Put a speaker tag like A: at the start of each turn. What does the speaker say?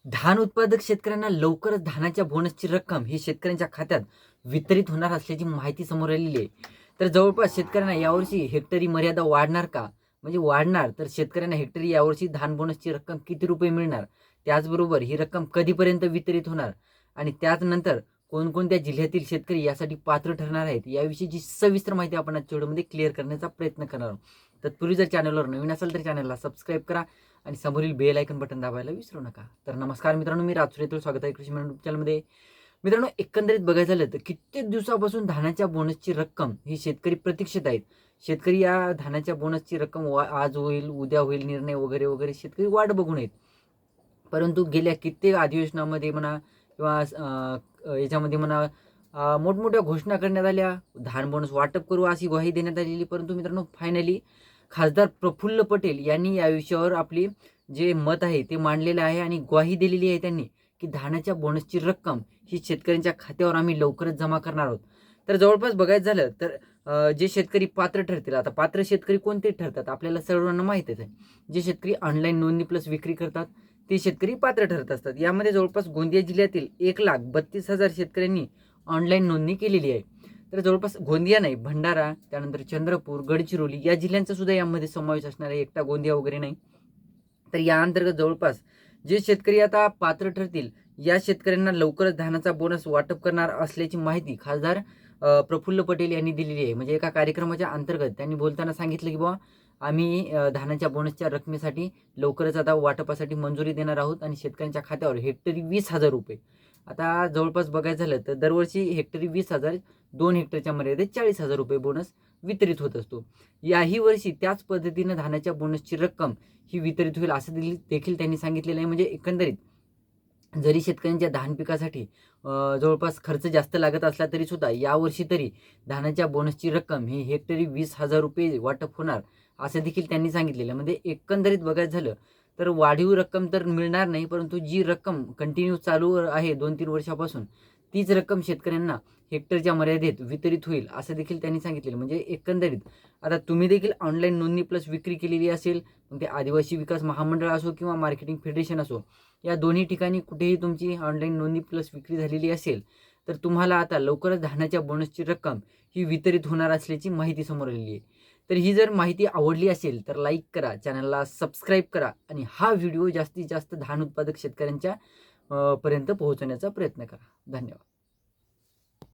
A: धान उत्पादक शेतकऱ्यांना लवकरच धानाच्या बोनसची रक्कम ही शेतकऱ्यांच्या खात्यात वितरित होणार असल्याची माहिती समोर आलेली आहे. तर जवळपास शेतकऱ्यांना यावर्षी हेक्टरी मर्यादा वाढणार का? म्हणजे वाढणार तर शेतकऱ्यांना हेक्टरी यावर्षी धान बोनसची रक्कम किती रुपये मिळणार? त्याचबरोबर ही रक्कम कधीपर्यंत वितरित होणार? आणि त्यानंतर कोणकोणत्या जिल्ह्यातील शेतकरी यासाठी पात्र ठरणार आहेत? याविषयीची सविस्तर माहिती आपण आजच्या व्हिडिओमध्ये क्लिअर करण्याचा प्रयत्न करणार आहोत. तत्पूर्वी जर चॅनलवर नवीन असेल तर चॅनलला सबस्क्राईब करा आणि समोरील बेल आयकन बटन दाबायला विसरू नका. तर नमस्कार मित्रांनो, मी राजसूर येथील स्वागत आहे कृषी युट्यूब चॅनलमध्ये. मित्रांनो, एकंदरीत बघायचं झालं तर कित्येक दिवसापासून धानाच्या बोनसची रक्कम ही शेतकरी प्रतीक्षेत आहेत. शेतकरी या धानाच्या बोनसची रक्कम आज होईल, उद्या होईल, निर्णय वगैरे वगैरे शेतकरी वाट बघून आहेत. परंतु गेल्या कित्येक अधिवेशनामध्ये म्हणा किंवा याच्यामध्ये म्हणा मोठमोठ्या घोषणा करण्यात आल्या, धान बोनस वाटप करू अशी ग्वाही देण्यात आलेली. परंतु मित्रांनो, फायनली खासदार प्रफुल्ल पटेल यांनी या विषयावर आपली जे मत आहे ते मांडलेलं आहे आणि ग्वाही दिलेली आहे त्यांनी, की धानाच्या बोनसची रक्कम ही शेतकऱ्यांच्या खात्यावर आम्ही लवकरच जमा करणार आहोत. तर जवळपास बघायचं झालं तर जे शेतकरी पात्र ठरतील, आता पात्र शेतकरी कोणते ठरतात आपल्याला सर्वांना माहितीच आहे. जे शेतकरी ऑनलाईन नोंदणी प्लस विक्री करतात ते शेतकरी पात्र ठरत असतात. यामध्ये जवळपास गोंदिया जिल्ह्यातील 1,32,000 शेतकऱ्यांनी ऑनलाईन नोंदणी केलेली आहे. तर जवळपास गोंदिया नाही, भंडारा, त्यानंतर चंद्रपूर, गडचिरोली या जिल्ह्यांचा सुद्धा यामध्ये समावेश असणार आहे, एकटा गोंदिया वगैरे नाही. तर या अंतर्गत जवळपास जे शेतकरी आता पात्र ठरतील या शेतकऱ्यांना लवकरच धानाचा बोनस वाटप करणार असल्याची माहिती खासदार प्रफुल्ल पटेल यांनी दिलेली आहे. म्हणजे एका कार्यक्रमाच्या अंतर्गत त्यांनी बोलताना सांगितलं की बाबा आम्ही धानाच्या बोनसच्या रकमेसाठी लवकरच आता वाटपासाठी मंजुरी देणार आहोत आणि शेतकऱ्यांच्या खात्यावर हेक्टरी 20,000 रुपये. आता जवळपास बघायचं झालं तर दरवर्षी हेक्टरी 20,000, 2 हेक्टरच्या मर्यादेत 40,000 रुपये बोनस वितरित होत असतो. याही वर्षी त्याच पद्धतीनं धानाच्या बोनसची रक्कम ही वितरित होईल असं देखील त्यांनी सांगितलेलं आहे. म्हणजे एकंदरीत जरी शेतकऱ्यांच्या धान पिकासाठी जवळपास खर्च जास्त लागत असला तरी सुद्धा यावर्षी तरी धानाच्या बोनसची रक्कम ही हेक्टरी 20,000 रुपये वाटप होणार असं देखील त्यांनी सांगितलेलं. म्हणजे एकंदरीत बघायचं झालं तर वाढीव रक्कम तर मिळणार नाही, परंतु जी रक्कम कंटिन्यू चालू आहे 2-3 वर्षापासून तीच रक्कम शेतकऱ्यांना हेक्टरच्या मर्यादेत वितरित होईल असं देखील त्यांनी सांगितलेलं. म्हणजे एकंदरीत आता तुम्ही देखील ऑनलाईन नोंदणी प्लस विक्री केलेली असेल, मग ते आदिवासी विकास महामंडळ असो किंवा मार्केटिंग फेडरेशन असो, या दोन्ही ठिकाणी कुठेही तुमची ऑनलाईन नोंदणी प्लस विक्री झालेली असेल तर तुम्हाला आता लवकरच धानाच्या बोनसची रक्कम ही वितरित होणार असल्याची माहिती समोर आलेली आहे. तर ही जर माहिती आवडली असेल तर लाईक करा, चॅनलला सबस्क्राईब करा आणि हा व्हिडिओ जास्तीत जास्त धान उत्पादक शेतकऱ्यांच्या पर्यंत पोहोचवण्याचा प्रयत्न करा. धन्यवाद.